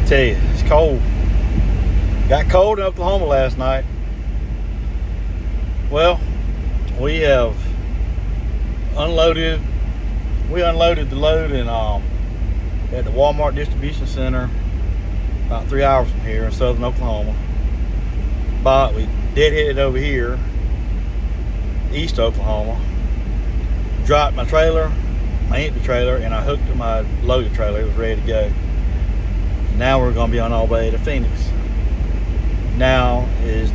tell you, it's cold. Got cold in Oklahoma last night. Well, we have unloaded. We unloaded the load at the Walmart distribution center about 3 hours from here in southern Oklahoma. But we deadheaded over here, east Oklahoma. Dropped my trailer, my empty trailer, and I hooked to my loaded trailer. It was ready to go. Now we're going to be on our way to Phoenix. Now is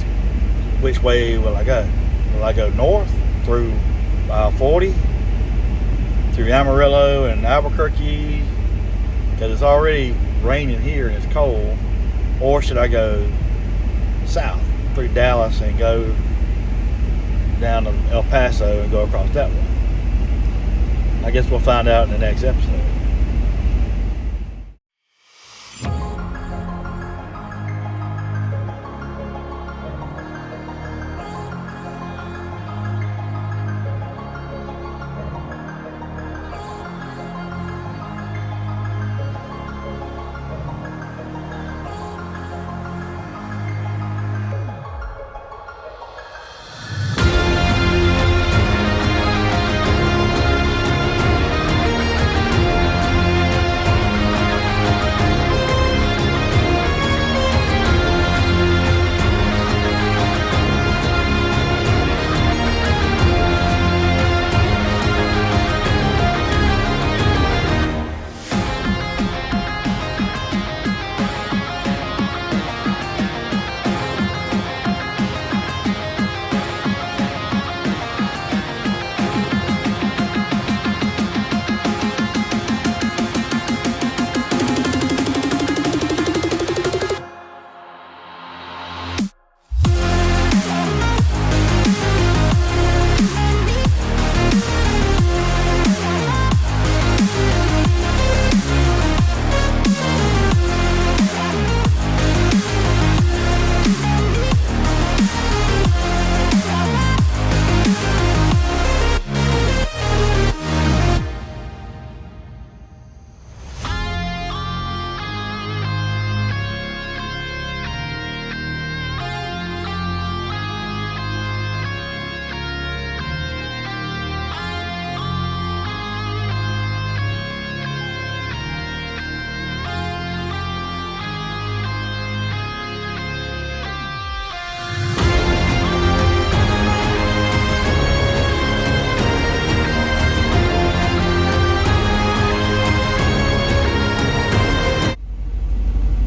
which way will I go? Will I go north through 40 through Amarillo and Albuquerque because it's already raining here and it's cold, or should I go south through Dallas and go down to El Paso and go across that way? I guess we'll find out in the next episode.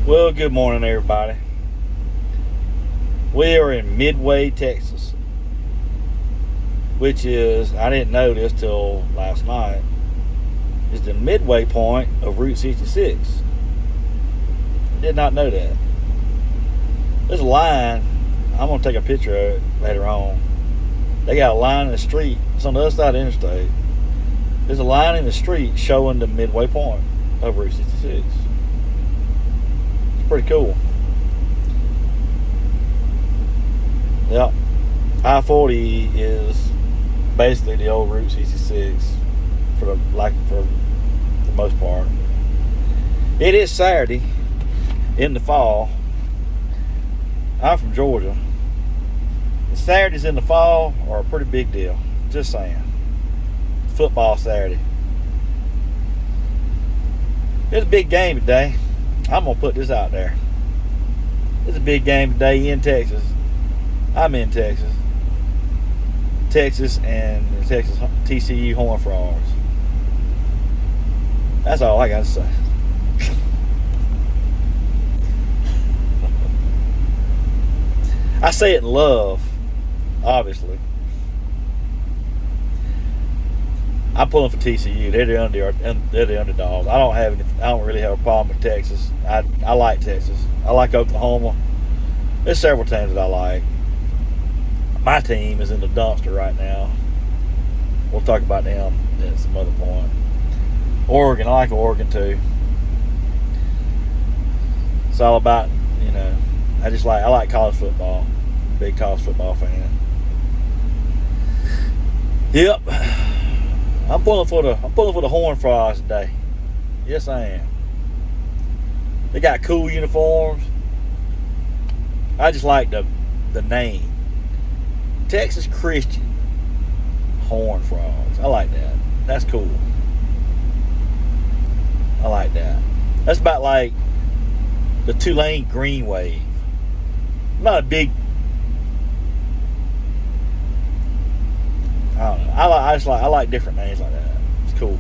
Well, good morning, everybody. We are in Midway, Texas, which is, I didn't know this till last night, is the midway point of Route 66. I did not know that. There's a line, I'm going to take a picture of it later on. They got a line in the street, it's on the other side of the interstate. There's a line in the street showing the midway point of Route 66. Pretty cool. Yep. I-40 is basically the old Route 66 for the most part. It is Saturday in the fall. I'm from Georgia. The Saturdays in the fall are a pretty big deal. Just saying. Football Saturday. It's a big game today. I'm going to put this out there. It's a big game today in Texas. I'm in Texas. Texas and the Texas TCU Horned Frogs. That's all I got to say. I say it in love, obviously. I'm pulling for TCU. They're the underdogs. I don't really have a problem with Texas. I like Texas. I like Oklahoma. There's several teams that I like. My team is in the dumpster right now. We'll talk about them at some other point. Oregon, I like Oregon too. It's all about, I like college football. Big college football fan. Yep. I'm pulling for the Horned Frogs today. Yes, I am. They got cool uniforms. I just like the name. Texas Christian Horned Frogs. I like that. That's cool. I like that. That's about like the Tulane Green Wave. I'm not a big. I don't know. I like different names like that. It's cool.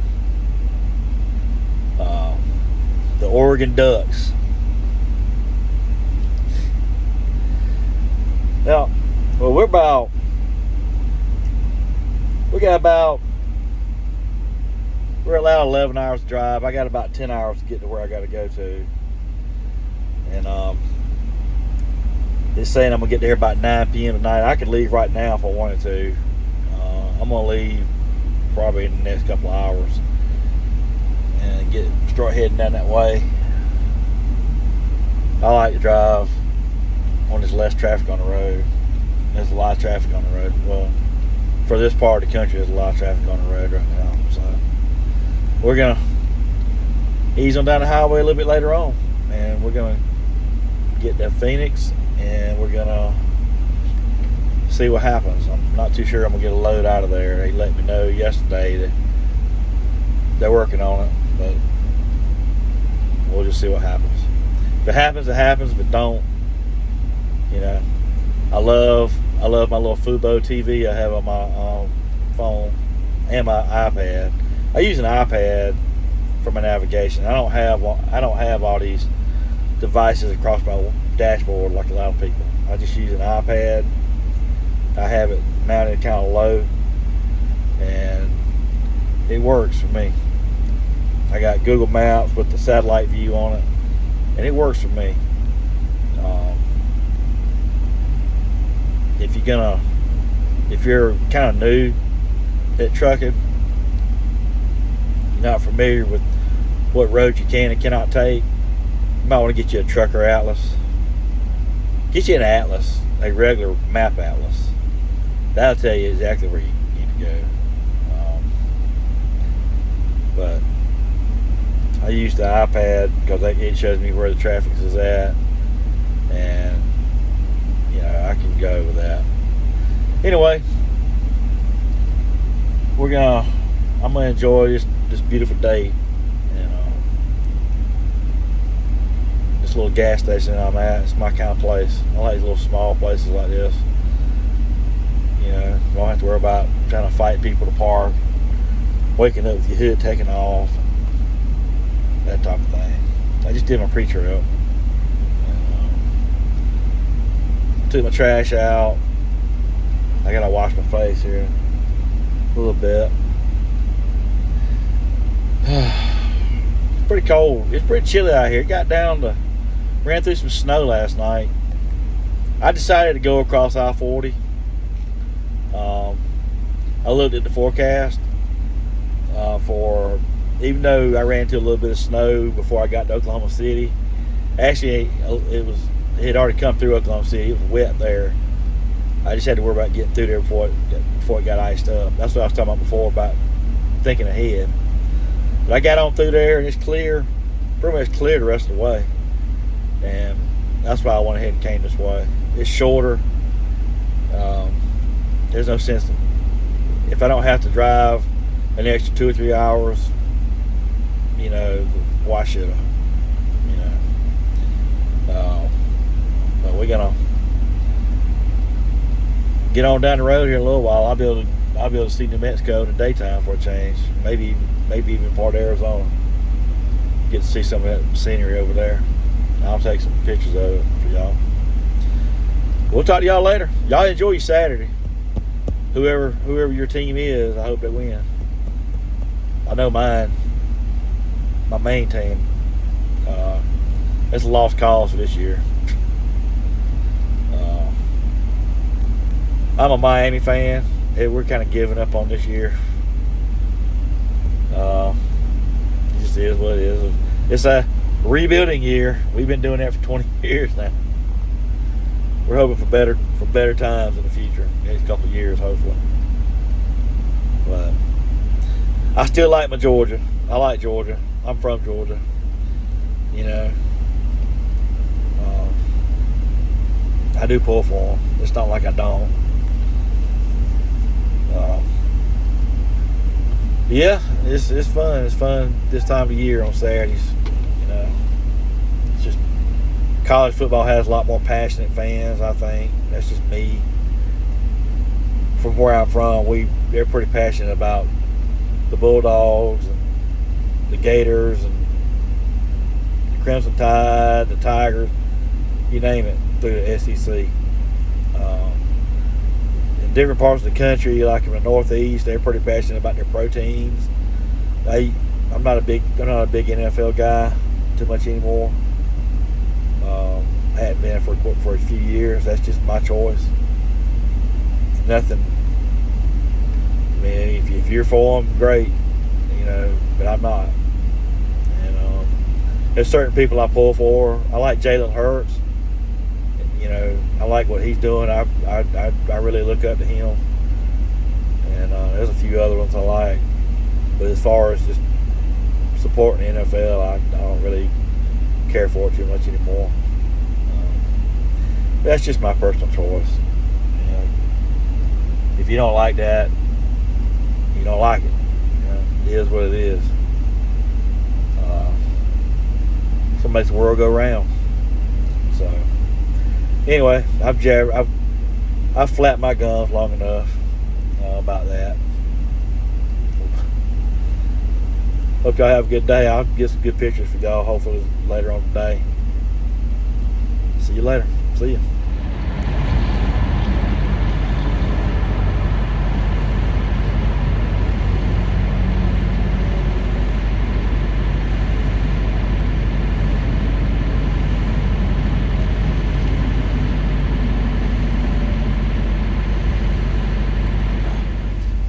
The Oregon Ducks. Now, well, we're allowed 11 hours to drive. I got about 10 hours to get to where I got to go to. And it's saying I'm going to get there about 9 p.m. tonight. I could leave right now if I wanted to. I'm going to leave probably in the next couple of hours and start heading down that way. I like to drive when there's less traffic on the road. There's a lot of traffic on the road. Well, for this part of the country, there's a lot of traffic on the road right now. So we're going to ease on down the highway a little bit later on. And we're going to get to Phoenix, and we're going to see what happens. I'm not too sure I'm going to get a load out of there. They let me know yesterday that they're working on it, but we'll just see what happens. If it happens, it happens. If it don't, you know, I love my little Fubo TV I have on my phone and my iPad. I use an iPad for my navigation. I don't have all these devices across my dashboard like a lot of people. I just use an iPad. I have it mounted kind of low, and it works for me. I got Google Maps with the satellite view on it, and it works for me. If you're kind of new at trucking, you're not familiar with what roads you can and cannot take, you might want to get you a trucker atlas. Get you an atlas, a regular map atlas. That'll tell you exactly where you need to go. But I use the iPad because it shows me where the traffic is at, and you know, I can go with that. Anyway, I'm gonna enjoy this beautiful day, and this little gas station that I'm at. It's my kind of place. I like little small places like this. You know, you don't have to worry about trying to fight people to park, waking up with your hood taken off, that type of thing. I just did my pre-trip. Took my trash out. I gotta wash my face here a little bit. It's pretty cold. It's pretty chilly out here. It ran through some snow last night. I decided to go across I-40. I looked at the forecast even though I ran into a little bit of snow before I got to Oklahoma City. Actually, it had already come through Oklahoma City. It was wet there. I just had to worry about getting through there before it got iced up. That's what I was talking about before, about thinking ahead. But I got on through there, and it's clear, pretty much clear the rest of the way. And that's why I went ahead and came this way. It's shorter. There's no sense if I don't have to drive an extra 2 or 3 hours, you know, why should I? You know. But we're gonna get on down the road here in a little while. I'll be able to see New Mexico in the daytime for a change. Maybe even part of Arizona. Get to see some of that scenery over there. I'll take some pictures of it for y'all. We'll talk to y'all later. Y'all enjoy your Saturday. Whoever your team is, I hope they win. I know mine. My main team. It's a lost cause for this year. I'm a Miami fan. We're kind of giving up on this year. It just is what it is. It's a rebuilding year. We've been doing that for 20 years now. We're hoping for better times in the future, next couple of years, hopefully. But I still like my Georgia. I like Georgia. I'm from Georgia. You know, I do pull for them. It's not like I don't. Yeah, it's fun. It's fun this time of year on Saturdays. You know, it's just college football has a lot more passionate fans. I think that's just me. From where I'm from, they're pretty passionate about the Bulldogs and the Gators and the Crimson Tide, the Tigers, you name it, through the SEC. In different parts of the country, like in the Northeast, they're pretty passionate about their pro teams. I'm not a big NFL guy too much anymore. I hadn't been for a few years. That's just my choice. Nothing. I mean, if you're for them, great, you know, but I'm not. And there's certain people I pull for. I like Jalen Hurts. You know, I like what he's doing. I really look up to him. And there's a few other ones I like. But as far as just supporting the NFL, I don't really care for it too much anymore. That's just my personal choice. You know, if you don't like that, you don't like it. You know, it is what it is. So it makes the world go round. So anyway, I've flapped my gums long enough about that. Hope y'all have a good day. I'll get some good pictures for y'all hopefully later on today. See you later. See you.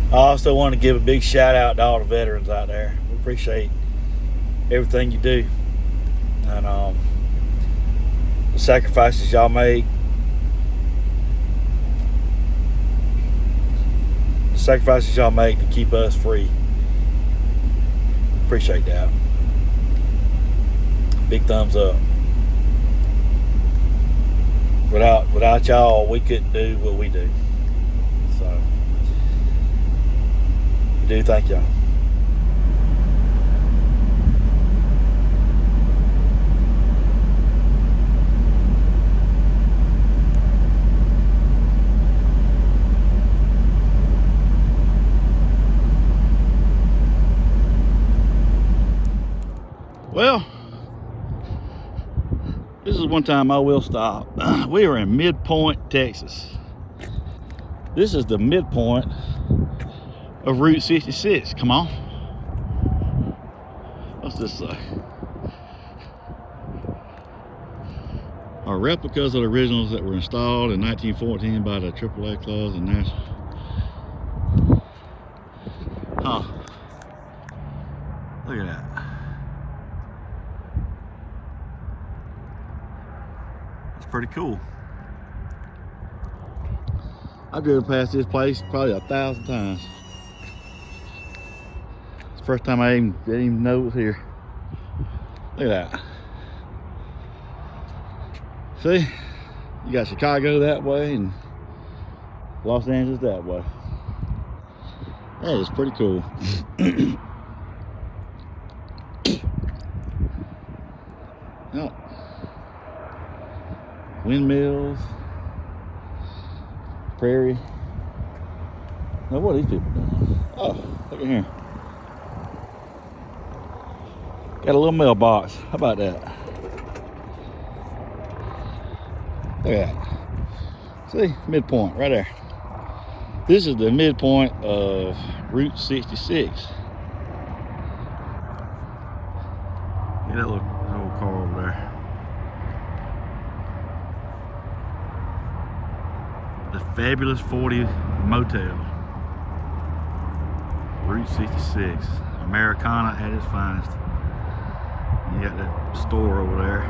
I also want to give a big shout out to all the veterans out there. We appreciate everything you do. And the sacrifices y'all make. The sacrifices y'all make to keep us free. Appreciate that. Big thumbs up. Without y'all, we couldn't do what we do. So do thank y'all. Well, this is one time I will stop. We are in Midway, Texas. This is the midpoint of Route 66. Come on. What's this say? Are replicas of the originals that were installed in 1914 by the AAA clubs and national. Huh. Look at that. That's pretty cool. I've driven past this place probably 1,000 times. It's the first time I didn't even know it was here. Look at that. See, you got Chicago that way and Los Angeles that way. That is pretty cool. Oh. Windmills, prairie. Now what are these people doing? Oh, look at here. Got a little mailbox. How about that? Look at that. See, midpoint right there. This is the midpoint of Route 66. Look at that little car over there. The Fabulous 40 Motel. Route 66. Americana at its finest. You got that store over there.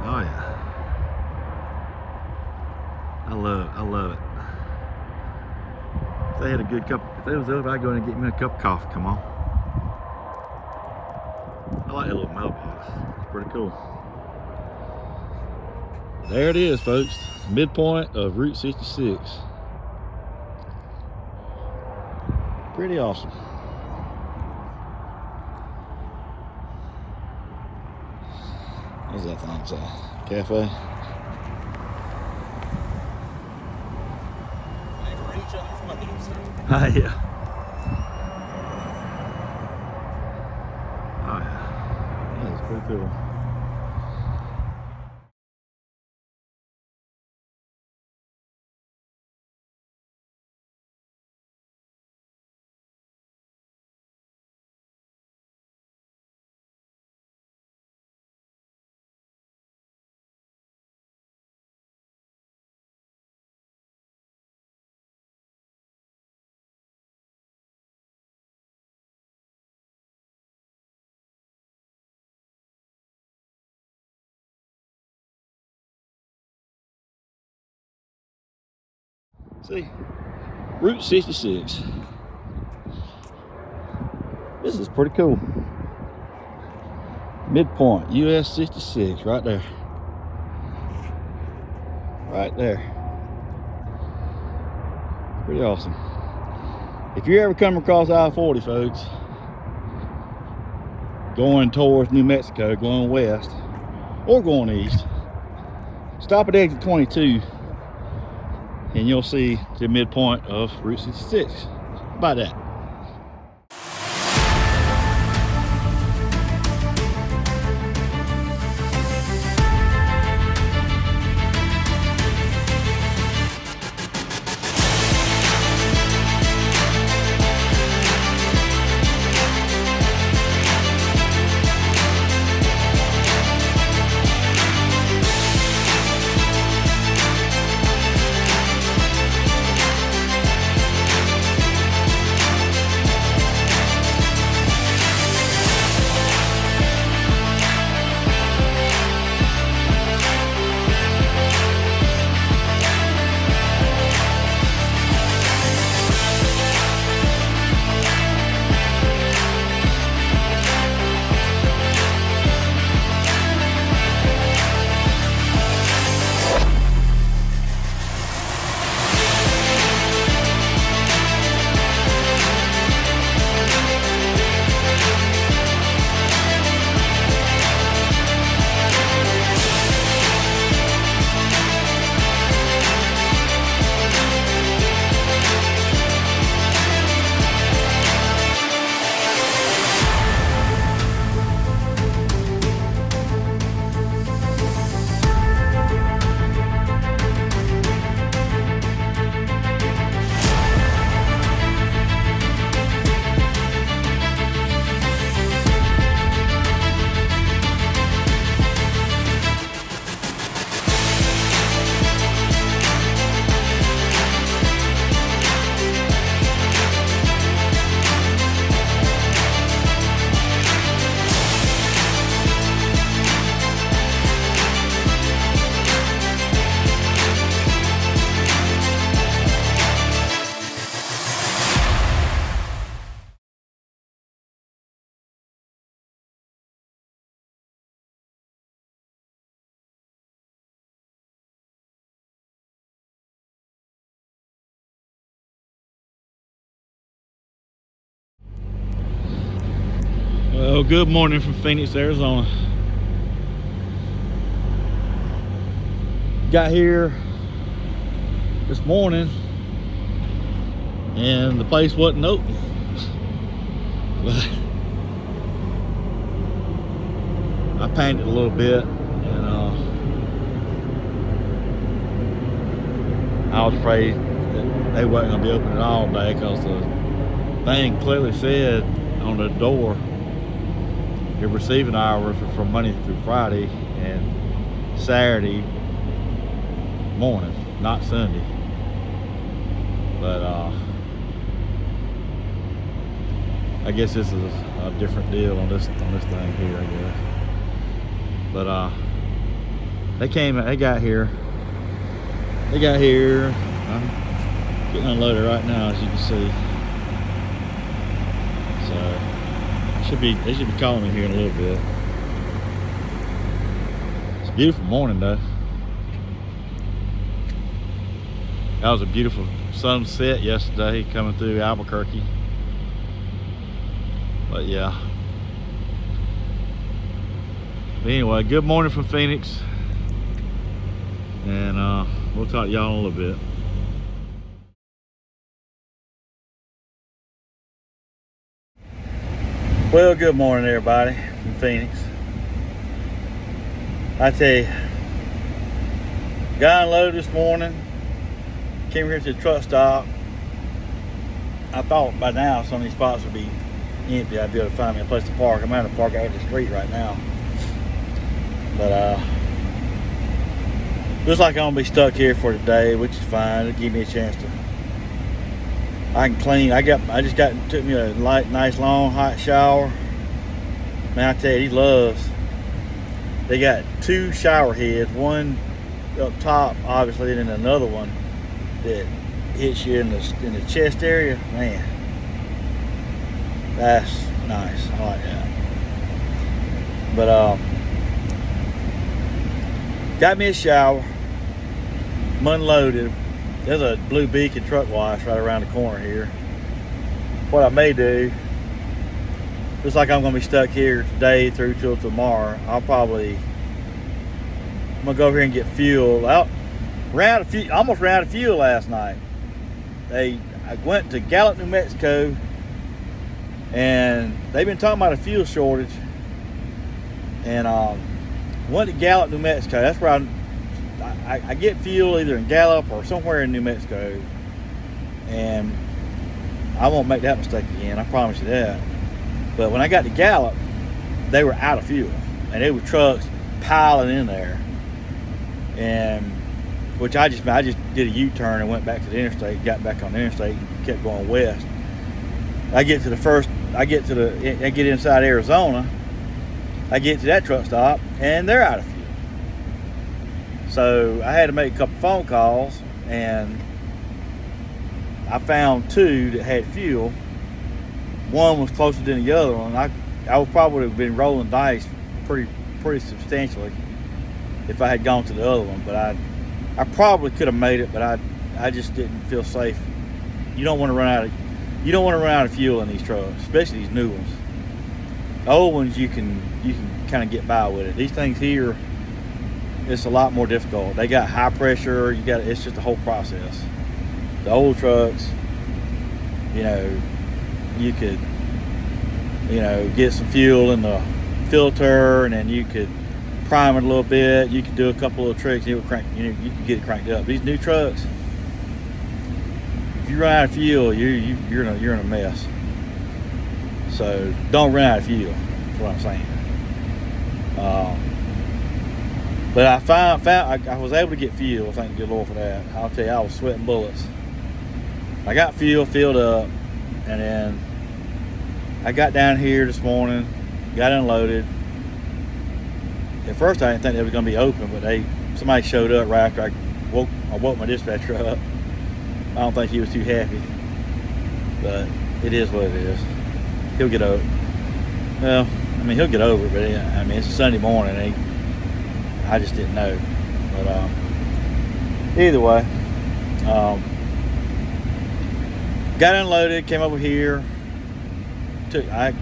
Oh yeah. I love it. If they had a good cup, if they was up, I'd go in and get me a cup of coffee. Come on. like that little mailbox. It's pretty cool. There it is, folks. Midpoint of Route 66. Pretty awesome. What's that thing say? Cafe? Ah, yeah. Oh, yeah. That is pretty cool. See, Route 66. This is pretty cool. Midpoint, US 66, right there. Right there. Pretty awesome. If you ever come across I-40, folks, going towards New Mexico, going west, or going east, stop at exit 22, and you'll see the midpoint of Route 66. About that. Well, good morning from Phoenix, Arizona. Got here this morning and the place wasn't open. But I panicked a little bit, and I was afraid that they wasn't gonna be open at all today, because the thing clearly said on the door your receiving hours are from Monday through Friday and Saturday morning, not Sunday. But I guess this is a different deal on this thing here, I guess. But they got here. I'm getting unloaded right now, as you can see. So they should be calling me here in a little bit. Beautiful morning though. That was a beautiful sunset yesterday coming through Albuquerque. But yeah. But anyway, good morning from Phoenix. And we'll talk to y'all in a little bit. Well, good morning everybody from Phoenix. I tell you, got unloaded this morning, came here to the truck stop. I thought by now some of these spots would be empty. I'd be able to find me a place to park. I'm having to park out the street right now. But looks like I'm gonna be stuck here for today, which is fine. It'll give me a chance to, I can clean. Took me a nice long hot shower. Man, I tell you, these loves. They got two shower heads, one up top, obviously, and then another one that hits you in the chest area. Man, that's nice. I like that. But got me a shower. I'm unloaded. There's a Blue Beacon truck wash right around the corner here. What I may do, looks like I'm gonna be stuck here today through till tomorrow. I'm gonna go over here and get fuel. Almost ran out of fuel last night. I went to Gallup, New Mexico, and they've been talking about a fuel shortage. And went to Gallup, New Mexico. That's where I get fuel either in Gallup or somewhere in New Mexico. And I won't make that mistake again, I promise you that. But when I got to Gallup, they were out of fuel, and there were trucks piling in there. And which I just did a U-turn and went back to the interstate, got back on the interstate, and kept going west. I get inside Arizona. I get to that truck stop, and they're out of fuel. So I had to make a couple phone calls, and I found two that had fuel. One was closer than the other one. I would probably have been rolling dice pretty substantially if I had gone to the other one. But I probably could have made it, but I just didn't feel safe. You don't want to run out of fuel in these trucks, especially these new ones. The old ones you can kind of get by with it. These things here, it's a lot more difficult. They got high pressure. It's just a whole process. The old trucks, you could, get some fuel in the filter, and then you could prime it a little bit. You could do a couple of tricks. You could get it cranked up. These new trucks, if you run out of fuel, you're in a mess. So don't run out of fuel. That's what I'm saying. But I was able to get fuel. Thank the good Lord for that. I'll tell you, I was sweating bullets. I got fuel filled up, and then I got down here this morning, got unloaded. At first, I didn't think they were going to be open, but somebody showed up right after I woke my dispatcher up. I don't think he was too happy, but it is what it is. He'll get over it. Well, he'll get over it, but it's a Sunday morning. I just didn't know. But either way, got unloaded, came over here. I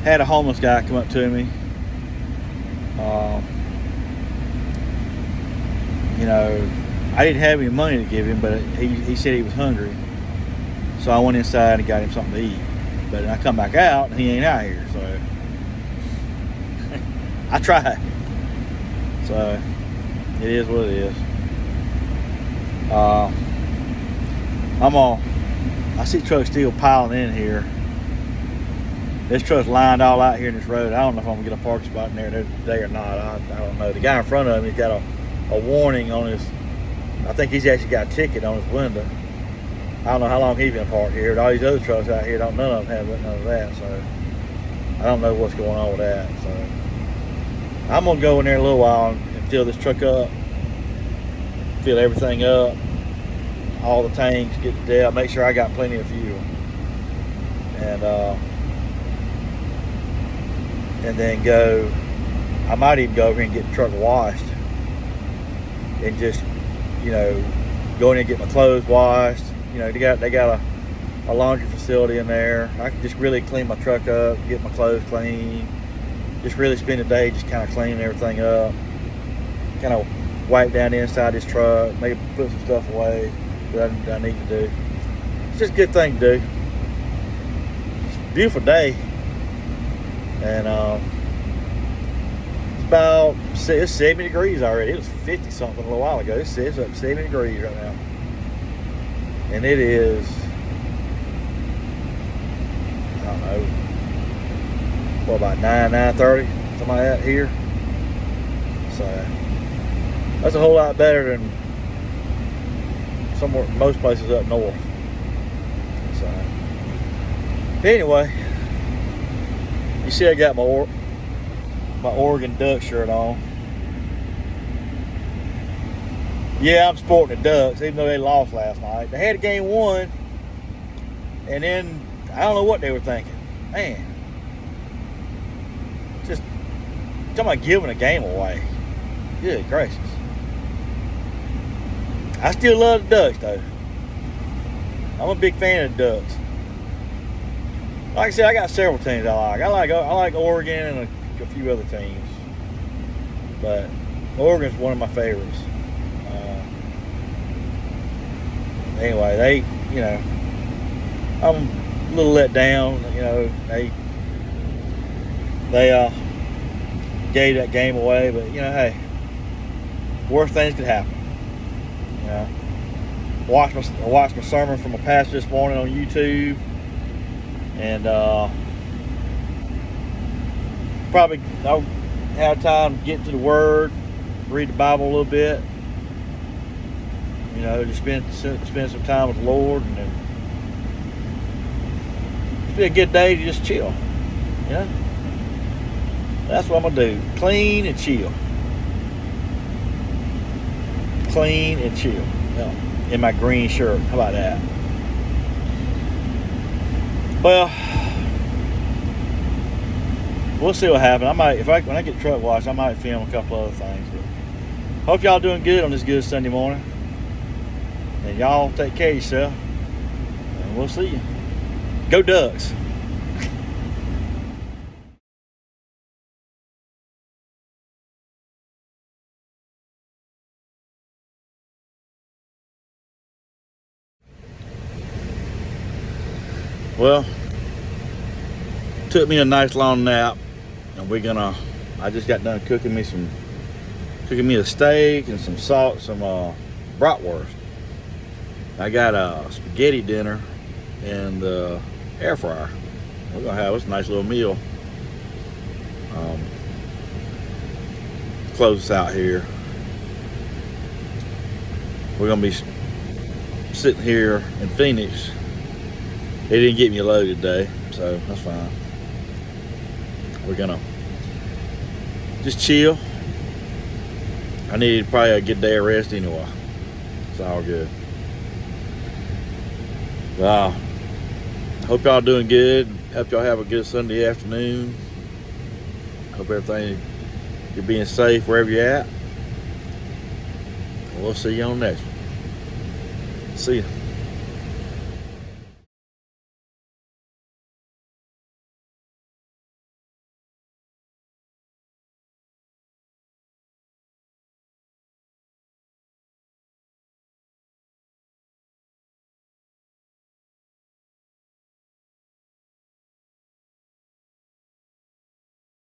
had a homeless guy come up to me. I didn't have any money to give him, but he said he was hungry. So I went inside and got him something to eat. But I come back out and he ain't out here, so I tried. So it is what it is. I see trucks still piling in here. This truck's lined all out here in this road. I don't know if I'm gonna get a parking spot in there today or not. I don't know. The guy in front of me, he's got a warning on his, I think he's actually got a ticket on his window. I don't know how long he's been parked here, but all these other trucks out here, none of them have none of that, so I don't know what's going on with that. So I'm gonna go in there a little while and fill this truck up, fill everything up, all the tanks, get the depth, make sure I got plenty of fuel, and then go. I might even go over here and get the truck washed and just, you know, go in and get my clothes washed. You know, they got a laundry facility in there. I can just really clean my truck up, get my clothes clean, just really spend the day just kind of cleaning everything up, kind of wipe down the inside of this truck, maybe put some stuff away that I need to do. It's just a good thing to do. It's a beautiful day, and it's 70 degrees already. It was 50 something a little while ago. It's up to 70 degrees right now, and it is, I don't know, what, about 9:30, something like that here. So that's a whole lot better than most places up north. So anyway, you see I got my Oregon Duck shirt on. Yeah, I'm sporting the Ducks, even though they lost last night. They had a game won, and then I don't know what they were thinking. Man, just talking about giving a game away. Good gracious. I still love the Ducks, though. I'm a big fan of the Ducks. Like I said, I got several teams I like. I like Oregon and a few other teams, but Oregon's one of my favorites. Anyway, I'm a little let down. You know, they gave that game away, but you know, hey, worse things could happen. You know, I watched my sermon from a pastor this morning on YouTube, and probably I'll have time to get to the Word, read the Bible a little bit. You know, just spend some time with the Lord, and then it's be a good day to just chill. You know, that's what I'm gonna do. Clean and chill. Clean and chill. Yeah. In my green shirt. How about that? Well, we'll see what happens. When I get the truck washed, I might film a couple other things. But hope y'all doing good on this good Sunday morning. And y'all take care of yourself. And we'll see you. Go Ducks. Well, took me a nice long nap, and I just got done cooking me a steak and some bratwurst. I got a spaghetti dinner in the air fryer. We're gonna have us a nice little meal. Close us out here. We're gonna be sitting here in Phoenix. They didn't get me a load today, so that's fine. We're gonna just chill. I needed probably a good day of rest anyway. It's all good. Hope y'all doing good. Hope y'all have a good Sunday afternoon. Hope you're being safe wherever you're at. We'll see you on the next one. See ya.